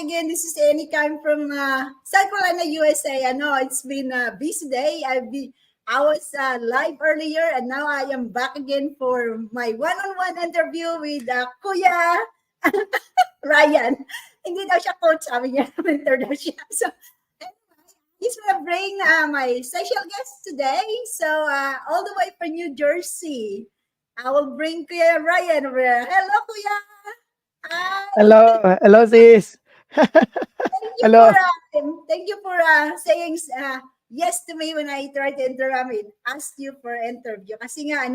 again. This is Annie Kime from South Carolina, USA. I know it's been a busy day. I was live earlier, and now I am back again for my one-on-one interview with Kuya Ryan. Hindi daw siya coach, sabi niya, mentor daw siya. So, anyway, he's gonna bring my special guest today. So, all the way from New Jersey, I will bring Kuya Ryan over. Hello, Kuya. Hi. Hello sis. Hello. Thank you for saying yes to me when I tried to ask you for interview. Kasi nga,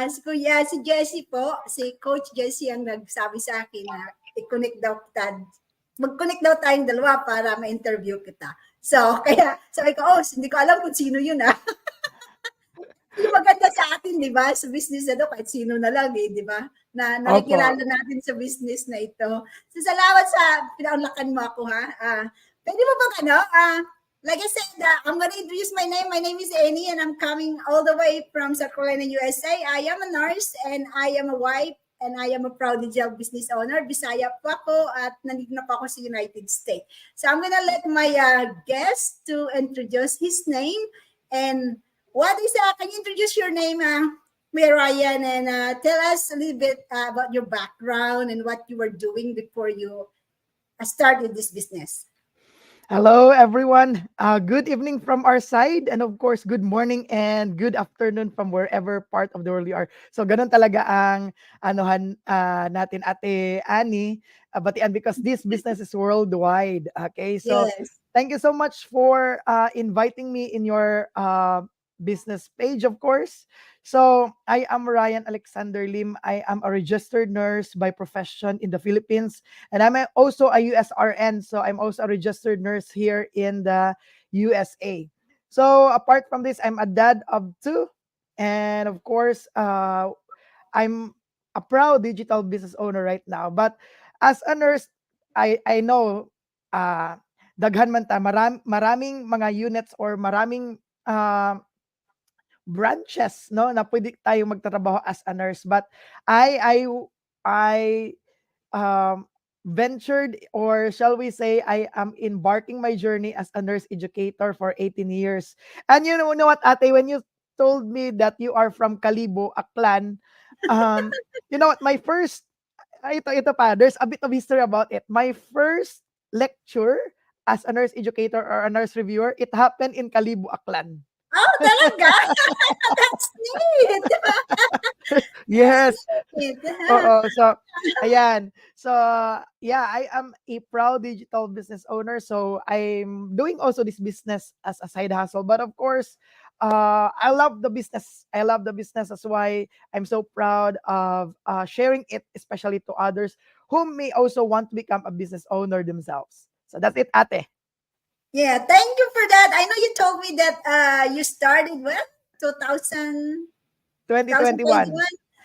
si Jessie po, si Coach Jessie ang nagsabi sa akin na i-connect daw kita. Mag-connect daw tayong dalawa para ma-interview kita. So, kaya sabi ko, hindi ko alam kung sino yun Yung maganda sa atin, di ba? Sa business na to, kahit sino na lang di ba? Na nakikilala natin sa business na ito. So, salamat sa pinaunlakan mo ako, ha? Pwede mo bang like I said, I'm gonna introduce my name. My name is Annie, and I'm coming all the way from South Carolina, USA. I am a nurse, and I am a wife, and I am a proud digital business owner. Bisaya po ako, at nandito na po ako sa United States. So, I'm gonna let my guest to introduce his name, and what is, can you introduce your name, Kuya Ryan, and tell us a little bit about your background and what you were doing before you started this business? Hello everyone. Good evening from our side, and of course good morning and good afternoon from wherever part of the world you are. So ganun talaga ang natin Ate Annie, batian, because this business is worldwide. Okay? So yes. Thank you so much for inviting me in your business page, of course. So I am Ryan Alexander Lim. I am a registered nurse by profession in the Philippines, and I'm also a USRN. So I'm also a registered nurse here in the USA. So apart from this, I'm a dad of two, and of course, I'm a proud digital business owner right now. But as a nurse, I know daghan man ta, maraming mga units or maraming branches, no, na pwede tayo magtatrabaho as a nurse. But I ventured, or shall we say, I am embarking my journey as a nurse educator for 18 years. And you know what, Ate, when you told me that you are from Kalibo, Aklan, you know what, my first, ito pa, there's a bit of history about it. My first lecture as a nurse educator or a nurse reviewer, it happened in Kalibo, Aklan. Oh, talaga? That's neat. Yes. Neat. So, ayan. So, yeah, I am a proud digital business owner. So, I'm doing also this business as a side hustle. But of course, I love the business. I love the business. That's why I'm so proud of sharing it, especially to others who may also want to become a business owner themselves. So, that's it, Ate. Yeah, thank you for that. I know you told me that you started when 2021 2021.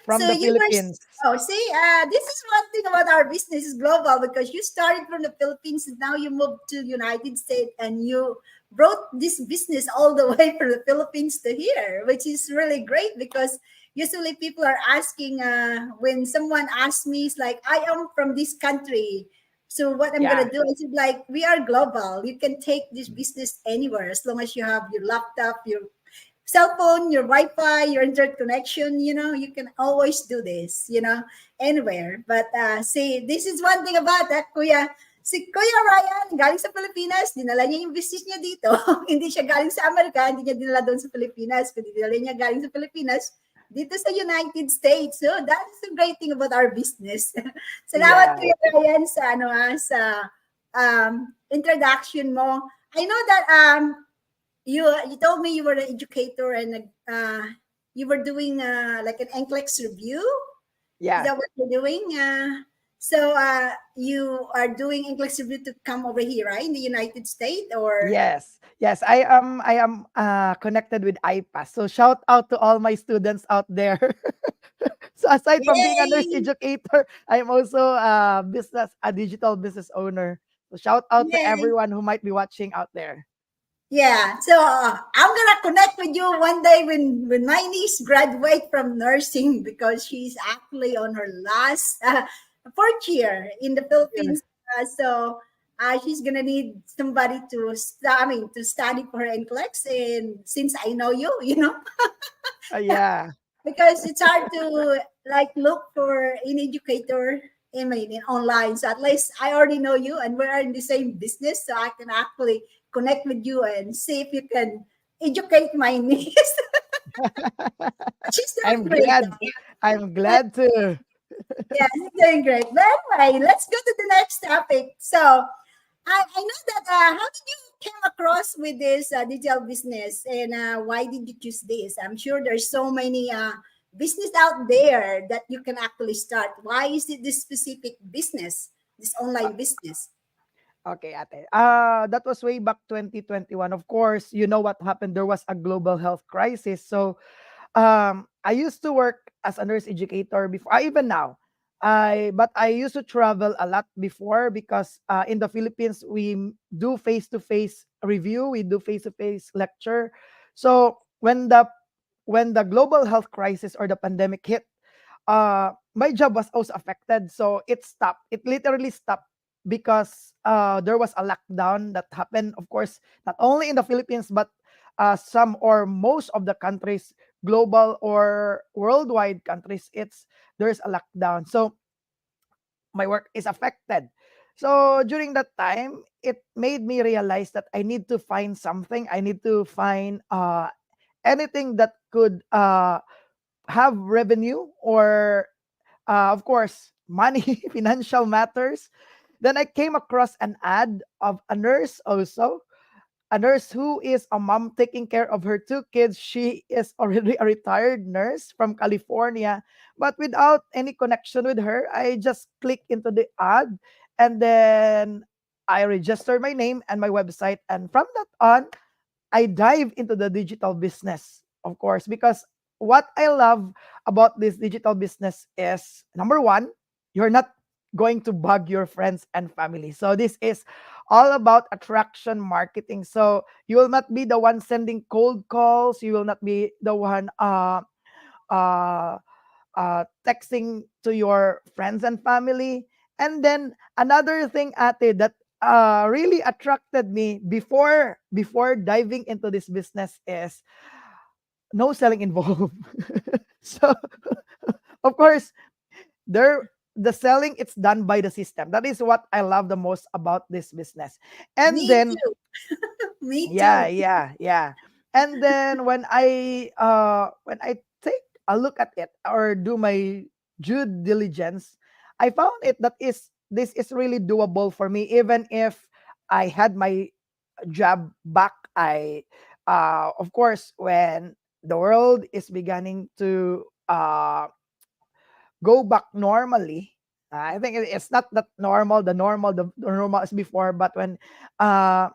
from So the you were, Philippines. see, this is one thing about our business is global, because you started from the Philippines and now you moved to United States and you brought this business all the way from the Philippines to here, which is really great, because usually people are asking, when someone asks me, it's like, I am from this country. So what I'm Yeah. gonna do is, like, we are global. You can take this business anywhere as long as you have your laptop, your cell phone, your Wi-Fi, your internet connection. You can always do this. Anywhere. But see, this is one thing about that, Kuya. Si Kuya Ryan, galing sa Pilipinas, dinala niya yung business niya dito. Hindi siya galing sa Amerika, hindi niya dinala doon sa Pilipinas, kundi dinala niya galing sa Pilipinas dito sa United States. So that is the great thing about our business. Salamat, Yeah. Kuya Ryan, sa introduction mo. I know that you told me you were an educator, and you were doing like an NCLEX review. Is Yeah. that what you're doing? So you are doing NCLEX review to come over here, right, in the United States, or? Yes. I am connected with IPAS. So shout out to all my students out there. So aside from being a nurse Yay! educator, I'm also a digital business owner. So shout out to Yay! everyone who might be watching out there. Yeah, so I'm gonna connect with you one day when my niece graduate from nursing, because she's actually on her last fourth year in the Yeah. Philippines. So she's gonna need somebody to, to study for her NCLEX. And since I know you, Yeah. because it's hard to like look for an educator in online. So at least I already know you, and we're in the same business, so I can actually connect with you and see if you can educate my niece. She's I'm doing great, glad. though. I'm But glad to. yeah, she's doing great. But anyway, let's go to the next topic. So I know that, how did you came across with this digital business, and why did you choose this? I'm sure there's so many business out there that you can actually start. Why is it this specific business, this Uh, online business? Okay, ate. That was way back 2021. Of course, you know what happened. There was a global health crisis. So I used to work as a nurse educator before, even now. But I used to travel a lot before because in the Philippines we do face-to-face review, we do face-to-face lecture. So when the global health crisis or the pandemic hit, my job was also affected. So it stopped. It literally stopped because there was a lockdown that happened, of course, not only in the Philippines, but some or most of the countries, global or worldwide countries, there's a lockdown. So my work is affected. So during that time, it made me realize that I need to find something. I need to find anything that could have revenue or of course, money, financial matters. Then I came across an ad of a nurse also, a nurse who is a mom taking care of her two kids. She is already a retired nurse from California, but without any connection with her, I just click into the ad and then I registered my name and my website. And from that on, I dive into the digital business, of course, because what I love about this digital business is number one, you're not going to bug your friends and family. So this is all about attraction marketing. So you will not be the one sending cold calls. You will not be the one uh, texting to your friends and family. And then another thing, ate, that really attracted me before diving into this business is no selling involved. So of course, there the selling it's done by the system. That is what I love the most about this business. And Me then too. Me yeah, too. yeah, yeah. And then when I take a look at it or do my due diligence, I found it that is this is really doable for me even if I had my job back. I of course when the world is beginning to go back normally. I think it's not that normal, the normal as before, but when uh,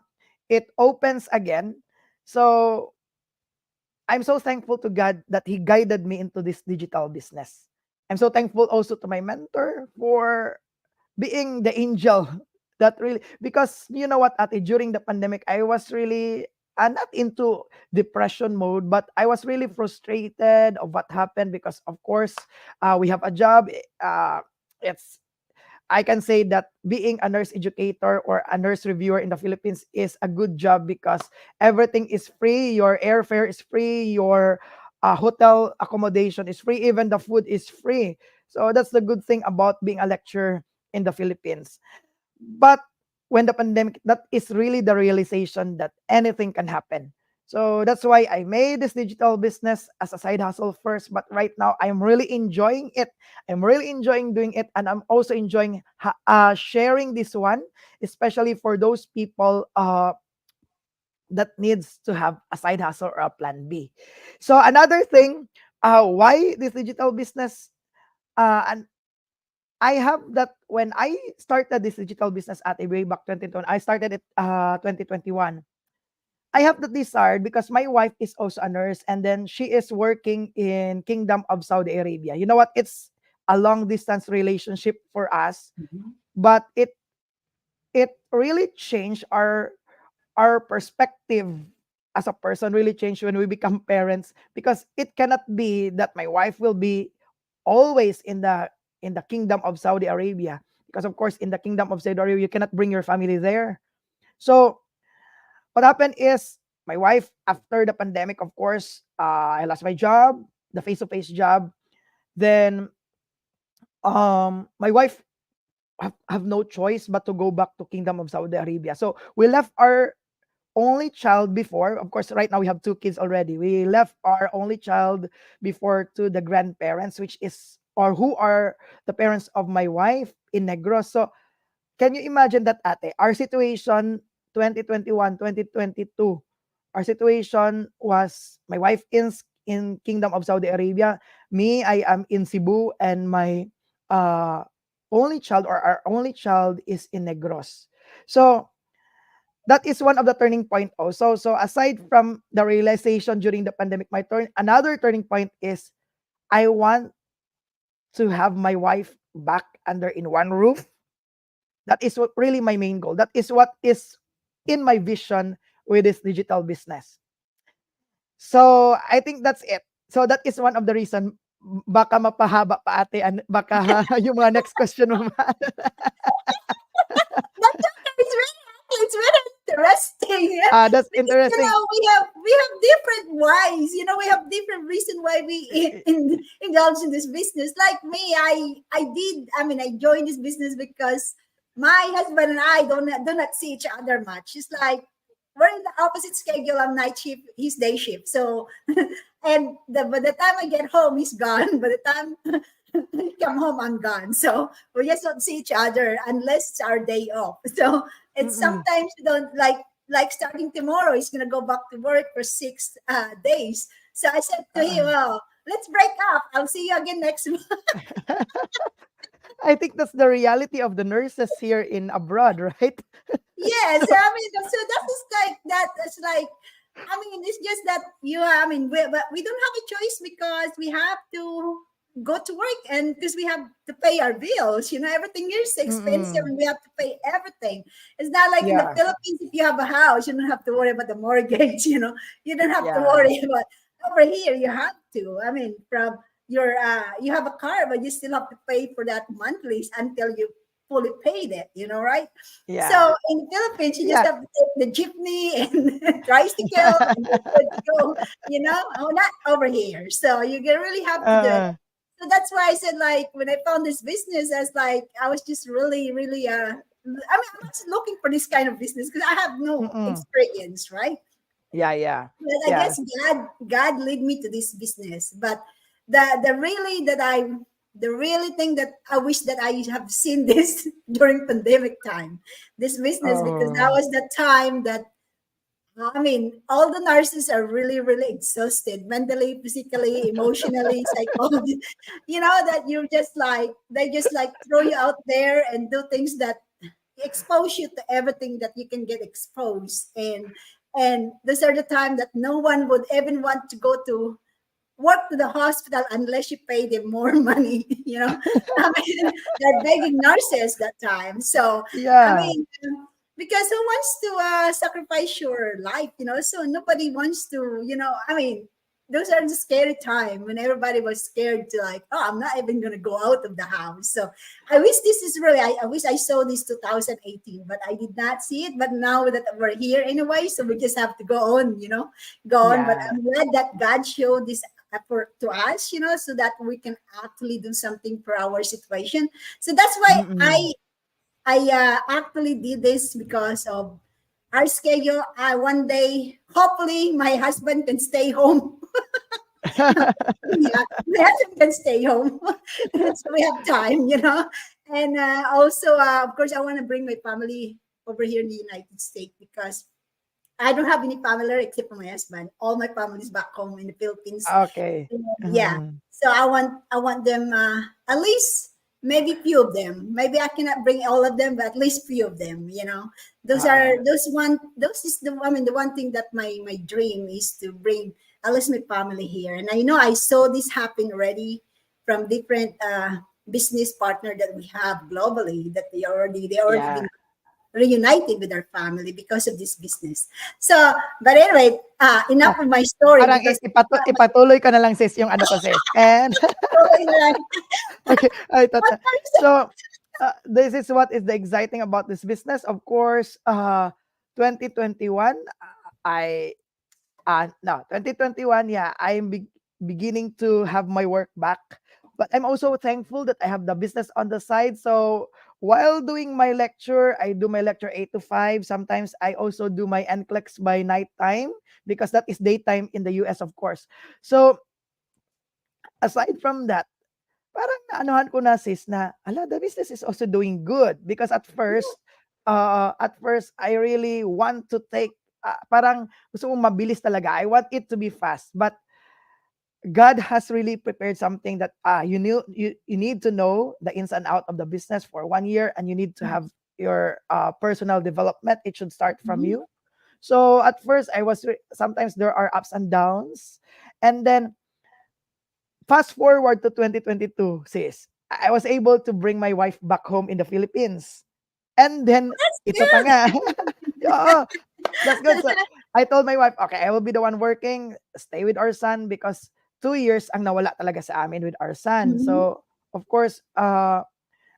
it opens again. So I'm so thankful to God that He guided me into this digital business. I'm so thankful also to my mentor for being the angel that really, because you know what, ate, during the pandemic, I was really not into depression mode, but I was really frustrated of what happened because, of course, we have a job. It's I can say that being a nurse educator or a nurse reviewer in the Philippines is a good job because everything is free. Your airfare is free. Your hotel accommodation is free. Even the food is free. So that's the good thing about being a lecturer in the Philippines. But when the pandemic, that is really the realization that anything can happen. So that's why I made this digital business as a side hustle first. But right now, I'm really enjoying it. I'm really enjoying doing it. And I'm also enjoying sharing this one, especially for those people that needs to have a side hustle or a plan B. So another thing, why this digital business? And I have that when I started this digital business at a way back 2020, I started it 2021. I have the desire because my wife is also a nurse and then she is working in Kingdom of Saudi Arabia. You know what? It's a long distance relationship for us, Mhm. but it really changed our perspective as a person, really changed when we become parents because it cannot be that my wife will be always in the kingdom of Saudi Arabia because of course in the Kingdom of Saudi Arabia you cannot bring your family there. So what happened is my wife, after the pandemic, of course, I lost my job, the face-to-face job. Then my wife have no choice but to go back to Kingdom of Saudi Arabia. So we left our only child before. Of course, right now we have 2 kids already. We left our only child before to the grandparents, which is or who are the parents of my wife in Negros. So can you imagine that, ate? Our situation 2021, 2022, our situation was my wife in Kingdom of Saudi Arabia. Me, I am in Cebu, and my uh, only child or our only child is in Negros. So that is one of the turning point also. So aside from the realization during the pandemic, another turning point is I want to have my wife back under in one roof. That is what really my main goal. That is what is in my vision with this digital business. So I think that's it. So that is one of the reason. Baka mapahaba pa, ate, baka yung mga next question mo. It's very interesting. That's Because, interesting. we have different whys. We have different reason why we indulge in this business. Like me, I joined this business because my husband and I do not see each other much. It's like we're in the opposite schedule. I'm night shift, he's day shift. So, and by the time I get home, he's gone. By the time I come home, I'm gone. So we just don't see each other unless it's our day off. So it's sometimes we don't like starting tomorrow. He's gonna go back to work for 6 days. So I said to him, "Oh, let's break up. I'll see you again next month." I think that's the reality of the nurses here in abroad, right? Yes, so that is like that. It's like, it's just that we don't have a choice because we have to go to work and because we have to pay our bills. Everything here is expensive and we have to pay everything. It's not like in the Yeah. Philippines, if you have a house, you don't have to worry about the mortgage. You don't have to Yeah. worry about. Over here, you have to. From your you have a car, but you still have to pay for that monthly until you fully paid it. Right? Yeah. So in the Philippines, you just Yeah. have to take the jeepney and tricycle and you're good to go. Not over here. So you really have to do it. So that's why I said, like, when I found this business, I was just really, really, I was looking for this kind of business because I have no experience, right? Yeah. But I guess God led me to this business. But the really thing that I wish that I have seen this during pandemic time, this business, because that was the time that all the nurses are really, really exhausted mentally, physically, emotionally, psychologically. That they just like throw you out there and do things that expose you to everything that you can get exposed. And those are the time that no one would even want to go to work to the hospital unless you pay them more money. They're begging nurses that time. So Yeah. because who wants to sacrifice your life? So nobody wants to. Those are the scary time when everybody was scared to like, oh, I'm not even gonna go out of the house. So I wish this is really. I wish I saw this 2018, but I did not see it. But now that we're here anyway, so we just have to go on. Go on. But Yeah. I'm glad that God showed this effort to us, so that we can actually do something for our situation. So that's why I actually did this because of our schedule. One day, hopefully, my husband can stay home. Yeah, my husband can stay home, so we have time, And also, of course, I want to bring my family over here in the United States because I don't have any family except for my husband. All my family is back home in the Philippines. Okay. Yeah. So I want them at least maybe few of them. Maybe I cannot bring all of them, but at least few of them. Those are those is the one thing that my dream is to bring at least my family here. And I know I saw this happen already from different business partner that we have globally that they already Yeah. been reunited with our family because of this business. So, but anyway, enough of my story Parang because ipatuloy ko na lang, sis, yung ano ko, sis. And okay, ay, what are you so This is what is the exciting about this business. Of course, 2021, I no, 2021, yeah, beginning to have my work back. But I'm also thankful that I have the business on the side. So while doing my lecture, I do my lecture 8 to 5. Sometimes I also do my NCLEX by night time because that is daytime in the US, of course. So aside from that, parang naanuhan ko na sis na, ala, the business is also doing good because at first I really want to take parang gusto kong mabilis talaga. I want it to be fast, but God has really prepared something that you need to know the ins and out of the business for 1 year, and you need to have your personal development. It should start from Mhm. you. So at first I was sometimes there are ups and downs, and then fast forward to 2022, sis. I was able to bring my wife back home in the Philippines. And then, That's ito pa nga. good. Oo, that's good. So, I told my wife, okay, I will be the one working, stay with our son because 2 years ang nawala talaga sa amin with our son. Mhm. So, of course,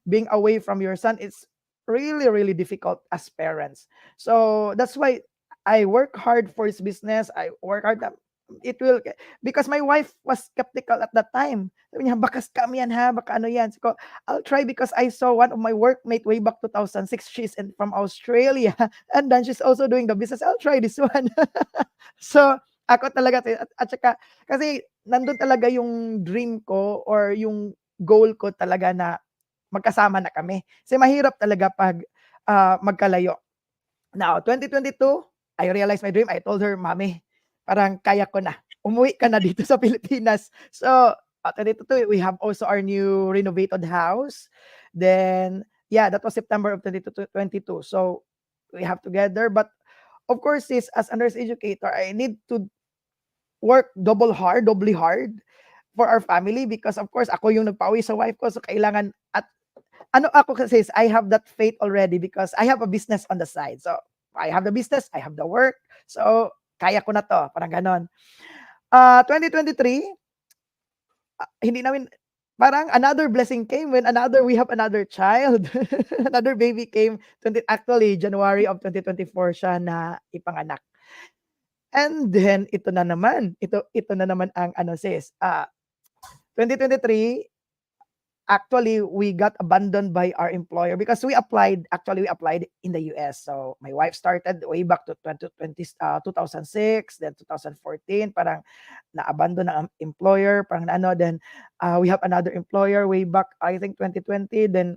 being away from your son is really, really difficult as parents. So, that's why I work hard for his business. I work hard it will because my wife was skeptical at that time. Sabi niya, baka scam yan ha, baka ano yan. So, I'll try because I saw one of my workmate way back 2006. She's from Australia and then she's also doing the business. I'll try this one. So, ako talaga at saka kasi nandun talaga yung dream ko or yung goal ko talaga na magkasama na kami. Kasi mahirap talaga pag magkalayo. Now, 2022, I realized my dream. I told her, Mami, parang kaya ko na. Umuwi ka na dito sa Pilipinas. So, 2022, we have also our new renovated house. Then, yeah, that was September of 2022. So, we have together. But, of course, as a nurse educator, I need to work doubly hard for our family because, of course, ako yung nagpauwi sa wife ko. So, kailangan at ano ako kasi is I have that faith already because I have a business on the side. So, I have the business, I have the work. So, kaya ko na 'to, parang gano'n. 2023, hindi namin parang another blessing came when we have another child. Another baby came, actually January of 2024 siya na ipanganak. And then ito na naman ang ano sis, 2023 actually we got abandoned by our employer because we applied in the US. So my wife started way back to 2006, then 2014 parang na-abandon ng employer, parang ano, then we have another employer way back I think 2020, then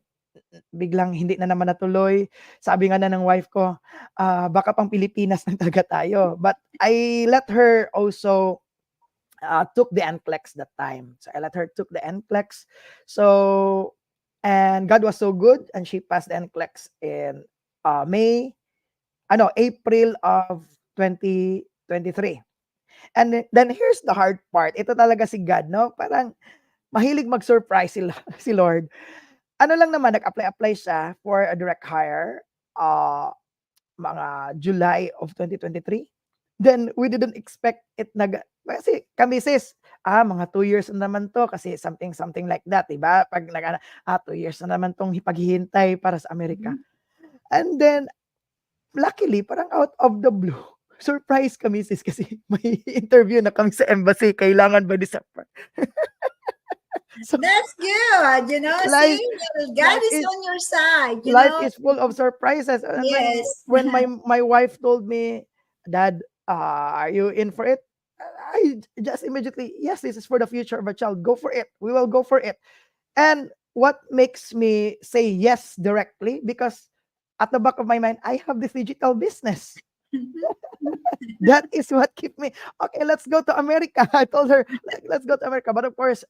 biglang hindi na naman natuloy. Sabi nga na ng wife ko, baka pang Pilipinas lang talaga tayo. But I let her also took the NCLEX that time. So I let her took the NCLEX. So, and God was so good and she passed the NCLEX in April of 2023. And then here's the hard part. Ito talaga si God, no? Parang mahilig mag-surprise si Lord. Ano lang naman, nag-apply siya for a direct hire. Mga July of 2023. Then we didn't expect it kasi kami sis, mga 2 years na naman 'to kasi something like that, 'di ba? 'Pag 2 years na naman 'tong paghihintay para sa Amerika. Mhm. And then luckily parang out of the blue, surprise kami sis kasi may interview na kami sa embassy, kailangan by December. So That's good. life See, God life is is on your side. life is full of surprises. And Yes. when my wife told me, Dad, are you in for it? I just immediately, yes, this is for the future of a child. Go for it. We will go for it. And what makes me say yes directly, because at the back of my mind, I have this digital business. That is what kept me, okay, let's go to America. I told her, let's go to America. But of course,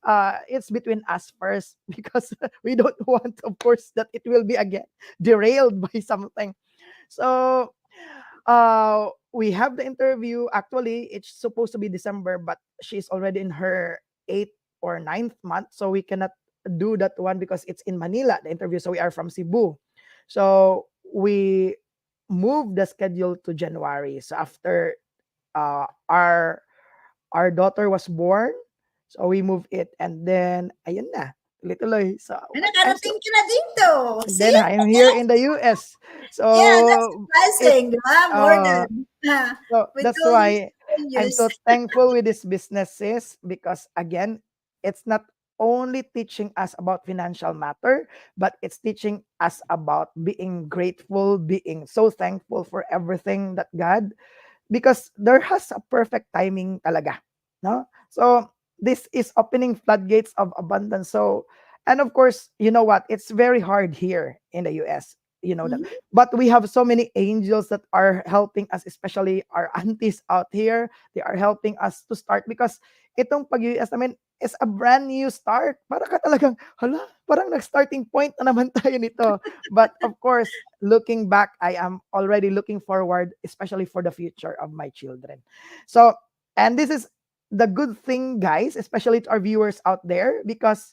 it's between us first because we don't want, of course, that it will be again derailed by something. So we have the interview. Actually, it's supposed to be December, but she's already in her 8th or 9th month. So we cannot do that one because it's in Manila, the interview. So we are from Cebu. So we moved the schedule to January. So after uh, our our daughter was born, so we moved it, and then ayun na. tuloy-tuloy. So I'm so Nakarating ka na dito. and See? then I'm here in the US. Yeah, that's a So it blessing, di ba? More uh than, so with that's all these why I'm changes. so thankful with these businesses because again, it's not only teaching us about financial matter, but it's teaching us about being grateful, being so thankful for everything that God, because there has a perfect timing talaga, no? So this is opening floodgates of abundance. So, and of course, you know what? It's very hard here in the US. You know that, Mhm. but we have so many angels that are helping us, especially our aunties out here. They are helping us to start because itong pag-US namin is a brand new start. Para ka talagang, hala, parang nag-starting point na naman tayo nito. But of course, looking back, I am already looking forward, especially for the future of my children. So, and this is the good thing, guys, especially to our viewers out there, because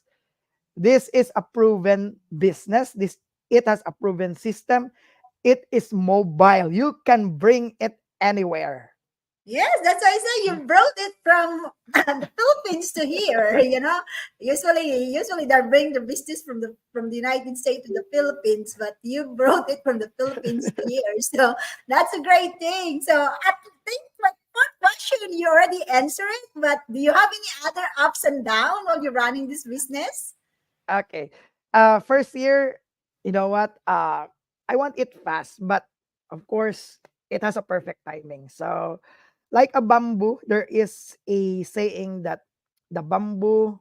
this is a proven business. This it has a proven system. It is mobile. You can bring it anywhere. Yes, that's why I say you brought it from the Philippines to here. Usually they bring the business from the United States to the Philippines, but you brought it from the Philippines to here. So that's a great thing. So I think my first question you already answered it, but do you have any other ups and downs while you're running this business? Okay. First year, you know what? I want it fast, but of course, it has a perfect timing. So, like a bamboo, there is a saying that the bamboo,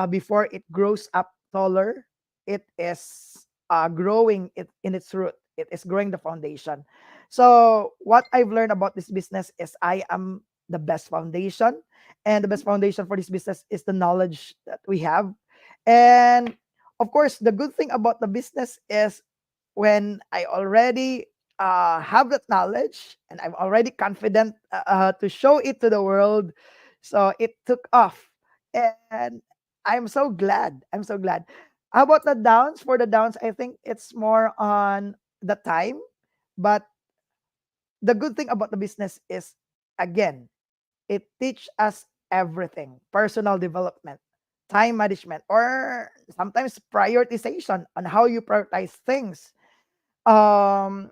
before it grows up taller, it is growing it in its root. It is growing the foundation. So, what I've learned about this business is I am the best foundation, and the best foundation for this business is the knowledge that we have. And of course, the good thing about the business is when I already have that knowledge and I'm already confident to show it to the world. So it took off. And I'm so glad. I'm so glad. How about the downs? For the downs, I think it's more on the time. But the good thing about the business is, again, it teach us everything: personal development, time management, or sometimes prioritization on how you prioritize things. Um,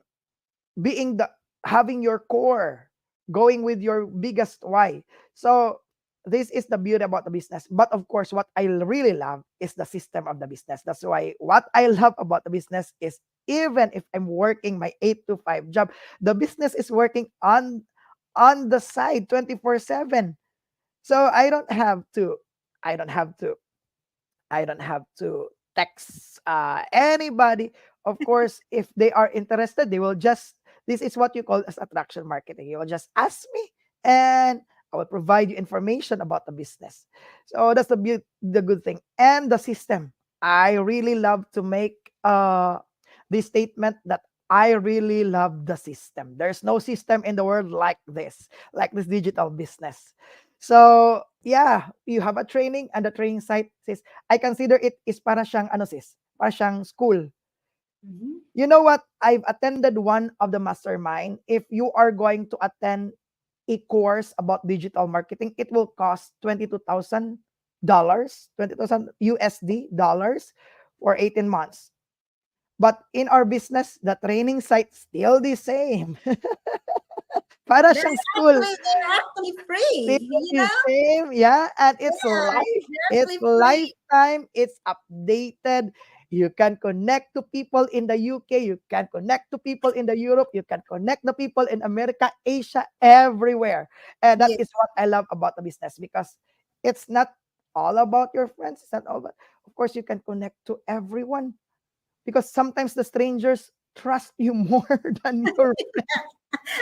being the having your core, going with your biggest why. So this is the beauty about the business. But of course, what I really love is the system of the business. That's why what I love about the business is, even if I'm working my 8 to 5 job, the business is working on the side 24/7. So I don't have to I don't have to text anybody. Of course, if they are interested, they will just, this is what you call as attraction marketing. You will just ask me and I will provide you information about the business. So that's the good thing. And the system. I really love to make this statement that I really love the system. There's no system in the world like this digital business. So yeah, you have a training and the training site says, I consider it is para siyang ano sis, para siyang school. Mhm. You know what? I've attended one of the mastermind. If you are going to attend a course about digital marketing, it will cost $22,000, 20,000 USD dollars for 18 months. But in our business, the training site still the same. Para siyang school. They're actually Still free, the same, yeah, and it's Yeah, life, they're it's actually free. lifetime, it's updated. You can connect to people in the UK, you can connect to people in the Europe, you can connect the people in America, Asia, everywhere. And that Yes. is what I love about the business, because it's not all about your friends, it's not all about, of course, you can connect to everyone, because sometimes the strangers trust you more than your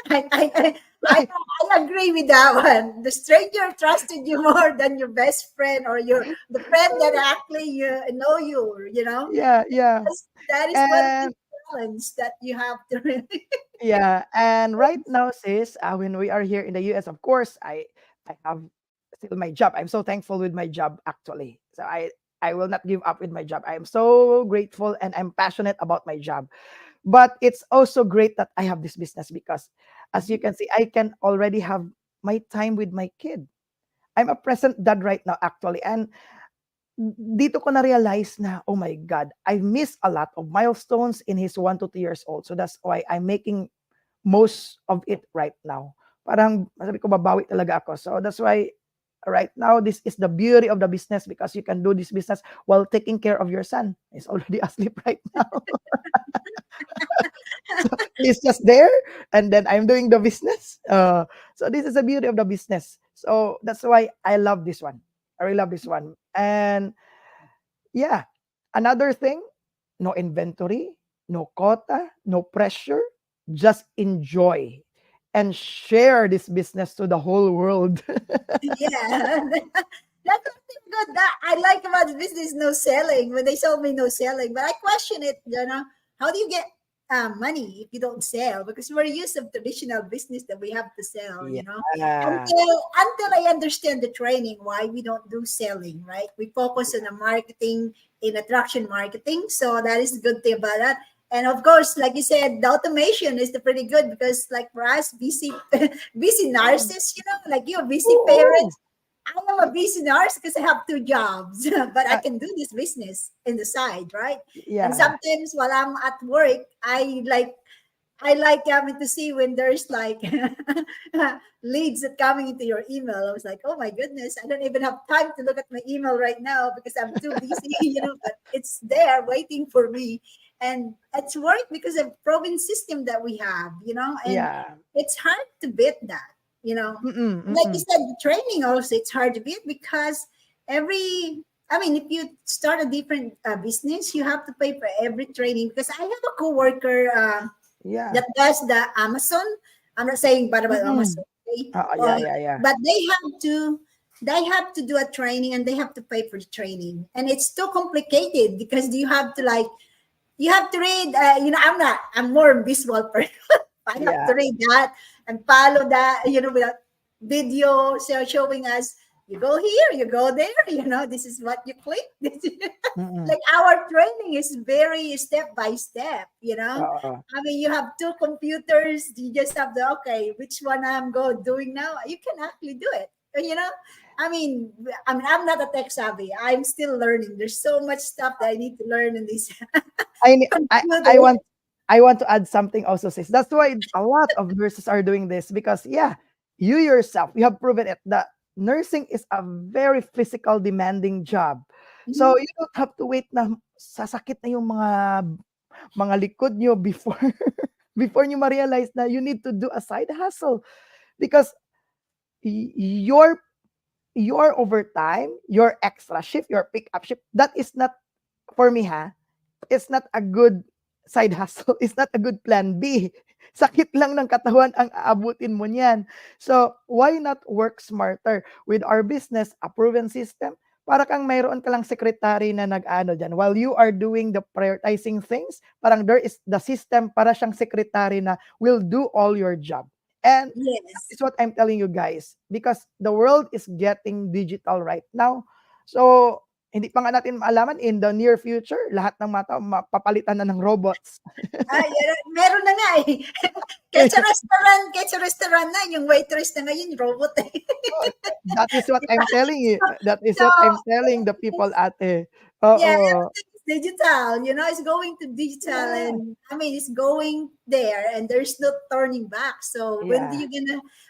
I, I, I, I, right. I agree with that one. The stranger trusted you more than your best friend or the friend that actually know you, Yeah, yeah. that is one of the And challenge that you have to really. yeah, and right now, sis, when we are here in the US, of course, I have still my job. I'm so thankful with my job, actually. So I will not give up with my job. I am so grateful and I'm passionate about my job. But it's also great that I have this business because, as you can see, I can already have my time with my kid. I'm a present dad right now, actually, and dito ko na-realize na, oh my God, I missed a lot of milestones in his 1 to 2 years old. So that's why I'm making most of it right now. Parang sabi ko, babawi talaga ako. So that's why right now, this is the beauty of the business because you can do this business while taking care of your son. He's already asleep right now. So he's just there, and then I'm doing the business. So this is the beauty of the business. So that's why I love this one. I really love this one. And yeah, another thing, no inventory, no quota, no pressure, just enjoy and share this business to the whole world. Yeah. That's something good that I like about the business, no selling. When they told me no selling, but I question it, how do you get money if you don't sell? Because we're used to traditional business that we have to sell, Yeah. until I understand the training, why we don't do selling, right? We focus on the marketing, in attraction marketing. So that is the good thing about that. And of course, like you said, the automation is the pretty good because like for us, busy, busy nurses, like you, busy Woohoo! parents, I am a busy nurse because I have 2 jobs, but I Uh, can do this business in the side, right? And yeah. sometimes while I'm at work, I like having to see when there's like leads that coming into your email. I was like, oh my goodness, I don't even have time to look at my email right now because I'm too busy, but it's there waiting for me. And it's work because of proven system that we have, and Yeah. it's hard to beat that, Mm-mm, like you mm-mm. said, the training also it's hard to beat because if you start a different business, you have to pay for every training. Because I have a coworker Yeah. that does the Amazon. I'm not saying bad about Mm-mm. Amazon, okay? Yeah, yeah, yeah. But they have to do a training and they have to pay for the training, and it's too complicated because you have to read. I'm more visual person. I have Yeah. to read that and follow that, with a video showing us, you go here, you go there, this is what you click. Mm-mm. Like our training is very step by step, Oo. I mean, you have 2 computers, you just have the, okay, which one doing now? You can actually do it, I'm not a tech savvy. I'm still learning. There's so much stuff that I need to learn in this I ne- I computer. want to add something also, sis. That's why a lot of nurses are doing this because yeah, you yourself, you have proven it that nursing is a very physical demanding job. So Mhm. you don't have to wait na sasakit na yung mga likod nyo before before nyo ma-realize na you need to do a side hustle because y- your your overtime, your extra shift, your pick up shift, that is not for me it's not a good side hustle. It's not a good plan B. Sakit lang ng katawan ang aabutin mo niyan. So, why not work smarter? With our business, a proven system, para kang mayroon ka lang secretary na nag-ano dyan. While you are doing the prioritizing things, parang there is the system para siyang secretary na will do all your job. And that Yes. is what I'm telling you guys. Because the world is getting digital right now. So, hindi pa nga natin maalaman in the near future, lahat ng mga tao mapapalitan na ng robots. Meron na nga eh. kahit sa restaurant na, yung waitress na ngayon, robot eh. That is what I'm telling you. That is So, what I'm telling the people, ate. yeah, Oo. everything is digital, it's going to digital, Yeah. and it's going there and there's no turning back. So Yeah.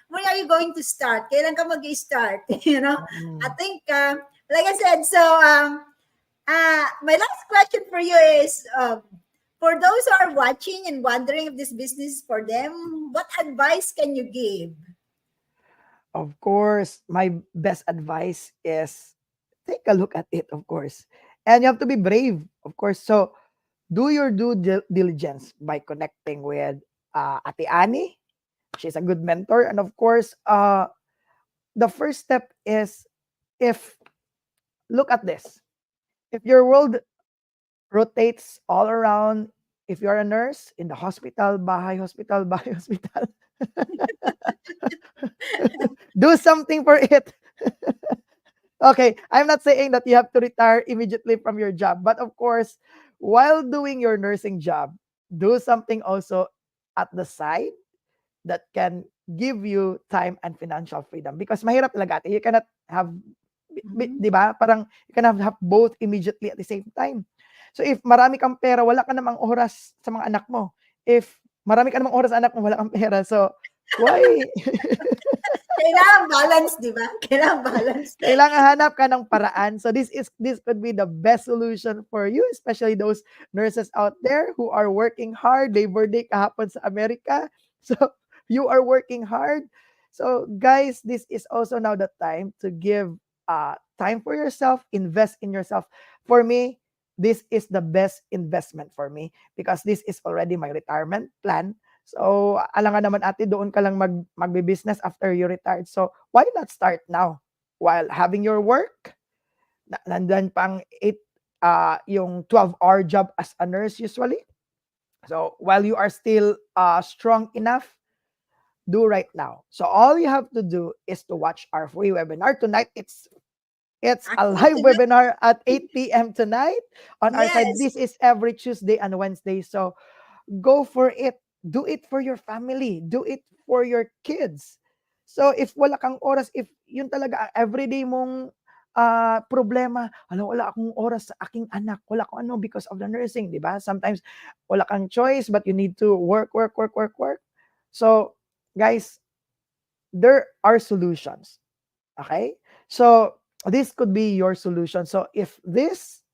when are you going to start? Kailan ka mag-start? I Mm. think, like I said, so, my last question for you is, for those who are watching and wondering if this business is for them, what advice can you give? Of course, my best advice is take a look at it, of course. And you have to be brave, of course. So, do your due diligence by connecting with Ate Annie. She's a good mentor. And of course, the first step is if, look at this. If your world rotates all around, if you're a nurse in the hospital, bahay hospital, bahay hospital, do something for it. Okay, I'm not saying that you have to retire immediately from your job, but of course, while doing your nursing job, do something also at the side that can give you time and financial freedom. Because mahirap talaga ate. You cannot have Mhm. Di ba? Parang you can have both immediately at the same time. So if marami kang pera, wala ka namang oras sa mga anak mo. If marami ka namang oras sa anak mo, wala kang pera. So why? Kailangan balance, di ba? Kailangan balance. Kailangan hanap ka ng paraan. So this could be the best solution for you, especially those nurses out there who are working hard. Labor Day kahapon sa Amerika. So you are working hard. So guys, this is also now the time to give time for yourself, invest in yourself. For me, this is the best investment for me because this is already my retirement plan. So, alangan naman ate, doon ka lang magbe-business after you retired. So, why not start now? While having your work, nandyan pang 8, yung 12-hour job as a nurse usually. So, while you are still strong enough, do right now. So, all you have to do is to watch our free webinar. Tonight, it's a Actually, live tonight, webinar at 8 p.m. tonight on our side. yes. This is every Tuesday and Wednesday. So, go for it. Do it for your family. Do it for your kids. So if wala kang oras, if yun talaga everyday mong problema, wala akong oras sa aking anak, wala akong ano because of the nursing, di ba? Sometimes wala kang choice but you need to work. So guys, there are solutions. Okay? So this could be your solution. So if this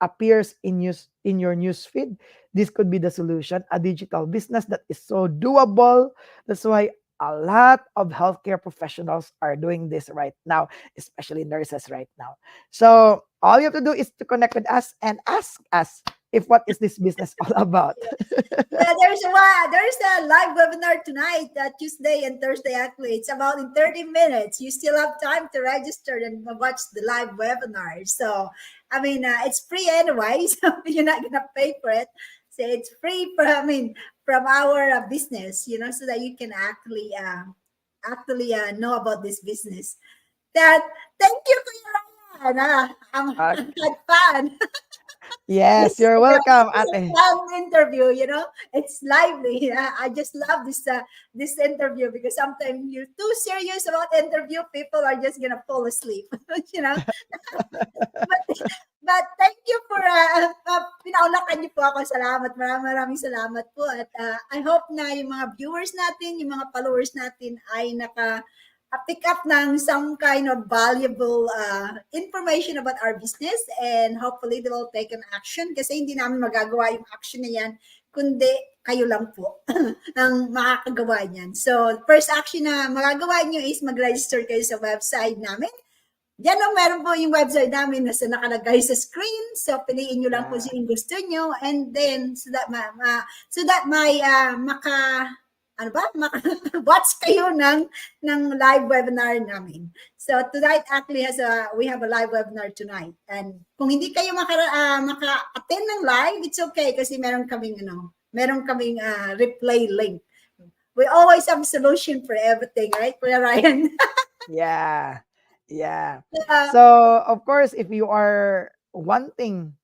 appears in your news feed, this could be the solution, a digital business that is so doable. That's why a lot of healthcare professionals are doing this right now, especially nurses right now. So all you have to do is to connect with us and ask us if what is this business all about. Yeah, there's a live webinar tonight, Tuesday and Thursday actually. It's about in 30 minutes. You still have time to register and watch the live webinar. So, I mean, it's free anyway, so you're not gonna pay for it. So it's free from our business, so that you can actually know about this business. That Thank you, Kuya Ryan. Uh, Had fun. yes, you're welcome, This is a ate. fun interview, it's lively. I just love this interview because sometimes you're too serious about interview, people are just gonna fall asleep, you know. but, but thank you for pinaulakan niyo po ako. Salamat, maraming salamat po. At I hope na yung mga viewers natin, yung mga followers natin ay pick up ng some kind of valuable information about our business, and hopefully they will take an action kasi hindi namin magagawa yung action na yan kundi kayo lang po ang makakagawa niyan. So, first action na magagawa niyo is mag-register kayo sa website namin. Yan meron po yung website namin na nakalagay sa screen. So, piliin nyo lang po yung gusto nyo, and then so that may watch kayo ng live webinar namin. So tonight actually we have a live webinar tonight. And kung hindi kayo maka-attend ng live, it's okay kasi meron kaming replay link. We always have a solution for everything, right, Kuya Ryan? Yeah. Yeah. So of course, if you are wanting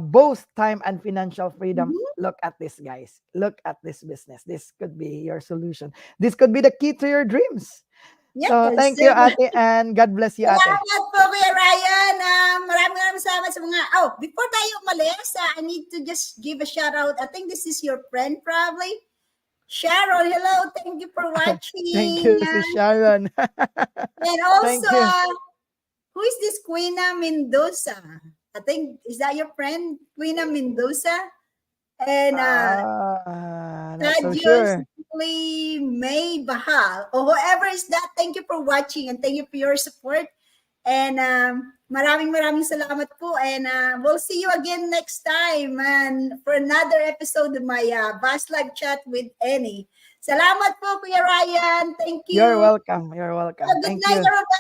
both time and financial freedom, look at this, guys. Look at this business. This could be your solution. This could be the key to your dreams. Yes. So thank you, ate, and God bless you, ate. Salamat po, Kuya Ryan. Maraming salamat sa mga... before tayo umalis, I need to just give a shout out. I think this is your friend probably. Sharon, hello. Thank you for watching. Thank you, si Sharon. And also, who is this Quina Mendoza? I think, is that your friend, Quina Mendoza? And not so sure. May Bahal, or whoever is that, thank you for watching and thank you for your support. And maraming salamat po. And we'll see you again next time and for another episode of my Vast Live Chat with Annie. Salamat po, Kuya Ryan. Thank you. You're welcome. You're welcome. Good night, everybody.